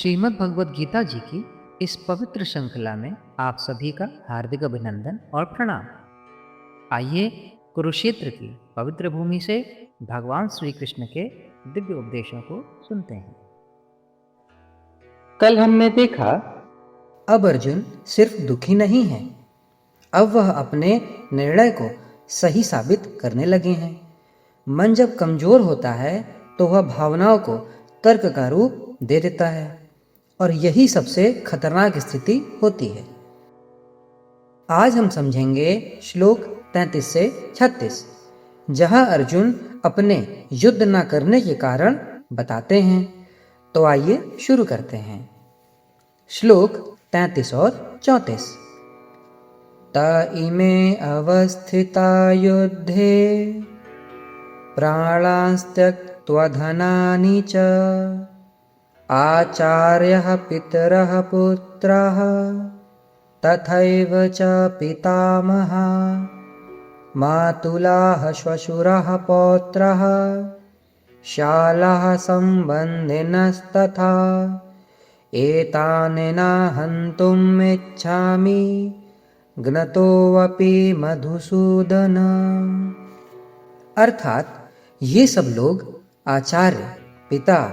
श्रीमद् भगवद गीता जी की इस पवित्र श्रृंखला में आप सभी का हार्दिक अभिनंदन और प्रणाम। आइए कुरुक्षेत्र की पवित्र भूमि से भगवान श्री कृष्ण के दिव्य उपदेशों को सुनते हैं। कल हमने देखा अब अर्जुन सिर्फ दुखी नहीं है, अब वह अपने निर्णय को सही साबित करने लगे हैं। मन जब कमजोर होता है तो वह भावनाओं को तर्क का रूप दे देता है और यही सबसे खतरनाक स्थिति होती है। आज हम समझेंगे श्लोक 33 से 36, जहां अर्जुन अपने युद्ध न करने के कारण बताते हैं। तो आइए शुरू करते हैं। श्लोक 33 और 34। ता इमे अवस्थिता युद्धे प्राणास्त्यक्त्वा धनानि च आचार्यः पितरः पुत्रः तथैव च पितामहः मातुलाः श्वशुरः पौत्रः शालाः सम्बन्धिनस्तथा एतानि न हन्तुम् इच्छामि ज्ञतोऽपि मधुसूदन। अर्थात ये सब लोग आचार्य, पिता,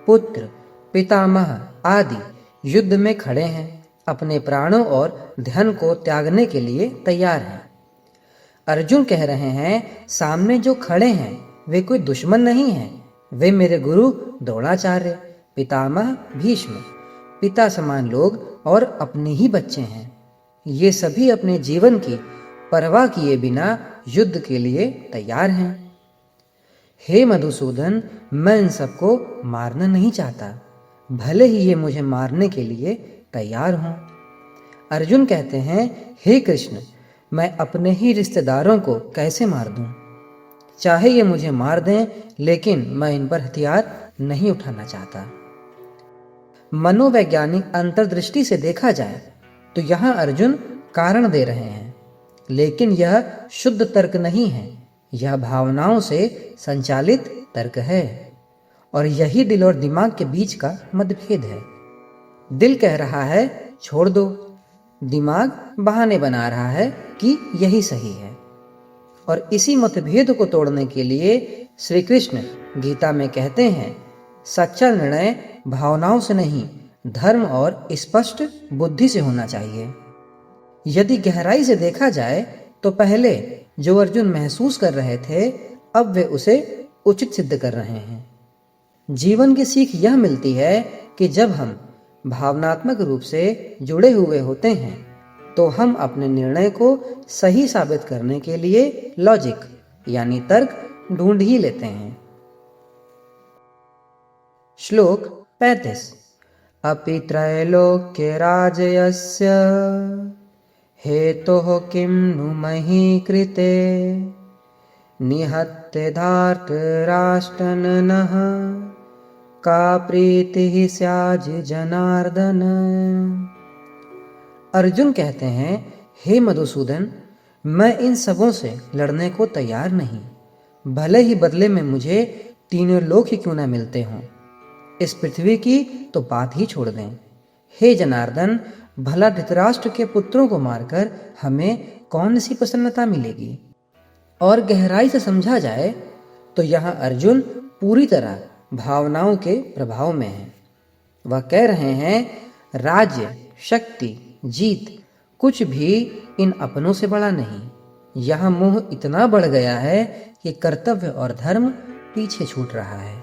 पुत्र, पितामह आदि युद्ध में खड़े हैं, अपने प्राणों और धन को त्यागने के लिए तैयार हैं। अर्जुन कह रहे हैं, सामने जो खड़े हैं वे कोई दुश्मन नहीं हैं, वे मेरे गुरु द्रोणाचार्य, पितामह भीष्म, पिता समान लोग और अपने ही बच्चे हैं। ये सभी अपने जीवन की परवाह किए बिना युद्ध के लिए तैयार हैं। हे मधुसूदन, मैं इन सबको मारना नहीं चाहता, भले ही ये मुझे मारने के लिए तैयार हों। अर्जुन कहते हैं, हे कृष्ण, मैं अपने ही रिश्तेदारों को कैसे मार दूं? चाहे ये मुझे मार दें, लेकिन मैं इन पर हथियार नहीं उठाना चाहता। मनोवैज्ञानिक अंतर्दृष्टि से देखा जाए तो यहाँ अर्जुन कारण दे रहे हैं, लेकिन यह शुद्ध तर्क नहीं है, यह भावनाओं से संचालित तर्क है और यही दिल और दिमाग के बीच का मतभेद है। दिल कह रहा है छोड़ दो, दिमाग बहाने बना रहा है कि यही सही है। और इसी मतभेद को तोड़ने के लिए श्री कृष्ण गीता में कहते हैं, सच्चा निर्णय भावनाओं से नहीं, धर्म और स्पष्ट बुद्धि से होना चाहिए। यदि गहराई से देखा जाए तो पहले जो अर्जुन महसूस कर रहे थे, अब वे उसे उचित सिद्ध कर रहे हैं। जीवन की सीख यह मिलती है कि जब हम भावनात्मक रूप से जुड़े हुए होते हैं तो हम अपने निर्णय को सही साबित करने के लिए लॉजिक यानी तर्क ढूंढ ही लेते हैं। श्लोक 35। अपि त्रैलोक्य राजयस्य हेतोः किं नु मही कृते निहत्य धार्तराष्ट्रनः का प्रीतिः स्याज् जनार्दन। अर्जुन कहते हैं, हे मधुसूदन, मैं इन सबों से लड़ने को तैयार नहीं, भले ही बदले में मुझे तीनों लोक ही क्यों न मिलते हों। इस पृथ्वी की तो बात ही छोड़ दें। हे जनार्दन, भला धृतराष्ट्र के पुत्रों को मारकर हमें कौन सी प्रसन्नता मिलेगी? और गहराई से समझा जाए तो यहाँ अर्जुन पूरी तरह भावनाओं के प्रभाव में है। वह कह रहे हैं, राज्य, शक्ति, जीत कुछ भी इन अपनों से बड़ा नहीं। यहाँ मोह इतना बढ़ गया है कि कर्तव्य और धर्म पीछे छूट रहा है।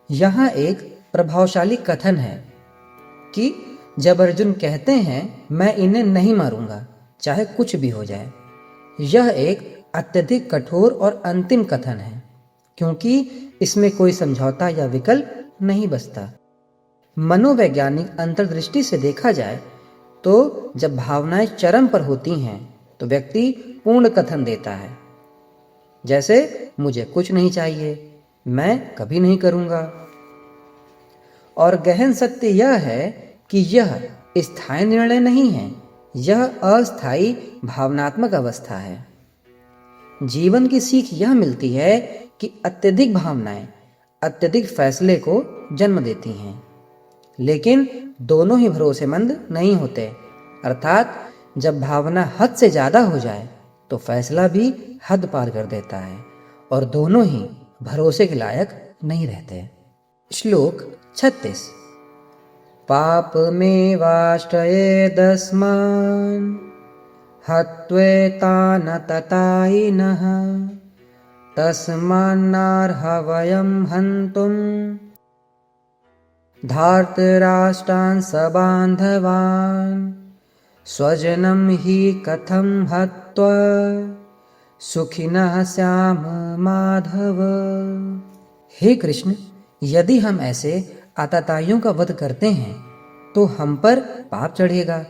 यहाँ एक प्रभावशाली कथन है कि जब अर्जुन कहते हैं, मैं इन्हें नहीं मारूंगा चाहे कुछ भी हो जाए, यह एक अत्यधिक कठोर और अंतिम कथन है, क्योंकि इसमें कोई समझौता या विकल्प नहीं बचता। मनोवैज्ञानिक अंतर्दृष्टि से देखा जाए तो जब भावनाएं चरम पर होती हैं तो व्यक्ति पूर्ण कथन देता है, जैसे मुझे कुछ नहीं चाहिए, मैं कभी नहीं करूंगा। और गहन सत्य यह है कि यह स्थायी निर्णय नहीं है, यह अस्थायी भावनात्मक अवस्था है। जीवन की सीख यह मिलती है कि अत्यधिक भावनाएं अत्यधिक फैसले को जन्म देती हैं। लेकिन दोनों ही भरोसेमंद नहीं होते। अर्थात जब भावना हद से ज्यादा हो जाए तो फैसला भी हद पार कर देता है और दोनों ही भरोसे के लायक नहीं रहते। श्लोक 36। पाप में वाष्टये दस्मान हत्वेतान ततायिनः तस्मान्नार्ह वयं हन्तुं धार्तराष्ट्रान् सबान्धवान् स्वजनं हि कथं हत्वा सुखिनः स्याम माधव। हे कृष्ण, यदि हम ऐसे आतताइयों का वध करते हैं तो हम पर पाप चढ़ेगा।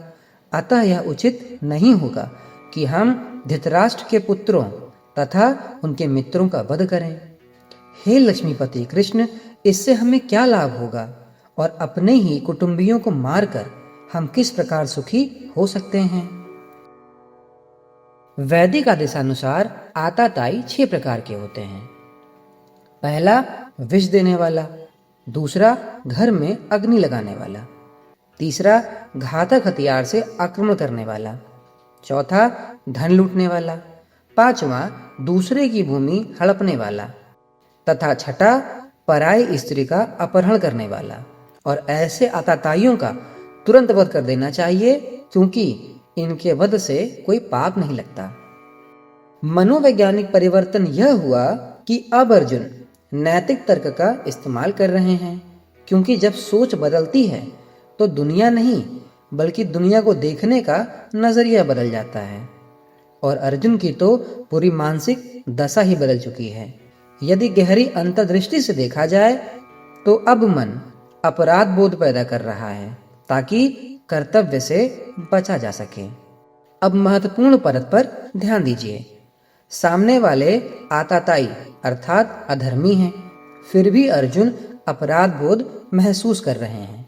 अतः यह उचित नहीं होगा कि हम धृतराष्ट्र के पुत्रों तथा उनके मित्रों का वध करें। हे लक्ष्मीपति कृष्ण, इससे हमें क्या लाभ होगा और अपने ही कुटुंबियों को मारकर हम किस प्रकार सुखी हो सकते हैं। वैदिक आदेशानुसार आताताई 6 प्रकार के होते हैं। पहला विष देने वाला, दूसरा घर में अग्नि लगाने वाला, तीसरा घातक हथियार से आक्रमण करने वाला, चौथा धन लूटने वाला, पांचवा दूसरे की भूमि हड़पने वाला तथा छठा पराई स्त्री का अपहरण करने वाला। और ऐसे आताताइयों का तुरंत वध कर देना चाहिए, क्योंकि इनके वध से कोई पाप नहीं लगता। मनोवैज्ञानिक परिवर्तन यह हुआ कि अब अर्जुन नैतिक तर्क का इस्तेमाल कर रहे हैं, क्योंकि जब सोच बदलती है तो दुनिया नहीं बल्कि दुनिया को देखने का नजरिया बदल जाता है। और अर्जुन की तो पूरी मानसिक दशा ही बदल चुकी है। यदि गहरी अंतर्दृष्टि से देखा जाए तो अब मन अपराध बोध पैदा कर रहा है ताकि कर्तव्य से बचा जा सके। अब महत्वपूर्ण परत पर ध्यान दीजिए। सामने वाले आताताई अर्थात अधर्मी हैं, फिर भी अर्जुन अपराध बोध महसूस कर रहे हैं।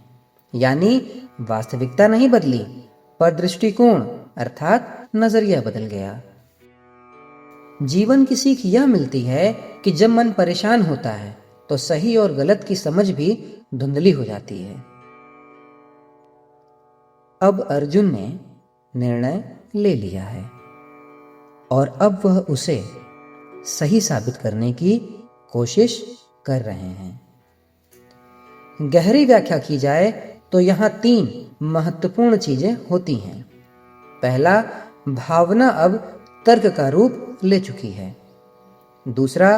यानी वास्तविकता नहीं बदली, पर दृष्टिकोण अर्थात नजरिया बदल गया। जीवन की सीख यह मिलती है कि जब मन परेशान होता है तो सही और गलत की समझ भी धुंधली हो जाती है। अब अर्जुन ने निर्णय ले लिया है और अब वह उसे सही साबित करने की कोशिश कर रहे हैं। गहरी व्याख्या की जाए तो यहाँ 3 महत्वपूर्ण चीजें होती हैं। पहला, भावना अब तर्क का रूप ले चुकी है। दूसरा,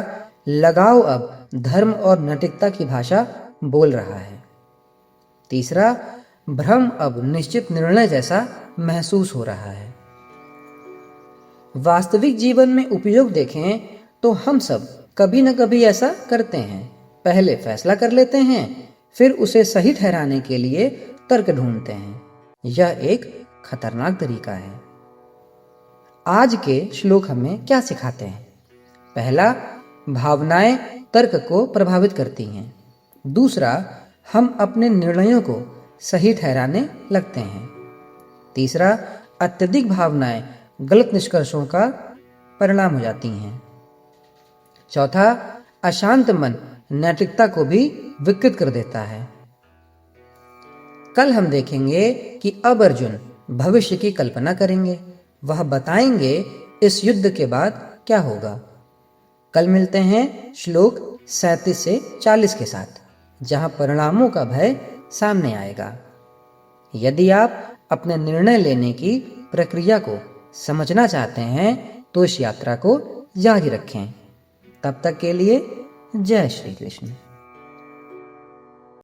लगाव अब धर्म और नैतिकता की भाषा बोल रहा है। तीसरा, भ्रम अब निश्चित निर्णय जैसा महसूस हो रहा है। वास्तविक जीवन में उपयोग देखें तो हम सब कभी न कभी ऐसा करते हैं। पहले फैसला कर लेते हैं, फिर उसे सही ठहराने के लिए तर्क ढूंढते हैं। यह एक खतरनाक तरीका है। आज के श्लोक हमें क्या सिखाते हैं? पहला, भावनाएं तर्क को प्रभावित करती हैं। दूसरा, हम अपने निर्णयों को सही ठहराने लगते हैं। तीसरा, अत्यधिक भावनाएं गलत निष्कर्षों का परिणाम हो जाती हैं। चौथा, अशांत मन नैतिकता को भी विकृत कर देता है। कल हम देखेंगे कि अब अर्जुन भविष्य की कल्पना करेंगे। वह बताएंगे इस युद्ध के बाद क्या होगा। कल मिलते हैं श्लोक 37 से 40 के साथ, जहां परिणामों का भय सामने आएगा। यदि आप अपने निर्णय लेने की प्रक्रिया को समझना चाहते हैं तो इस यात्रा को जारी रखें। तब तक के लिए जय श्री कृष्ण।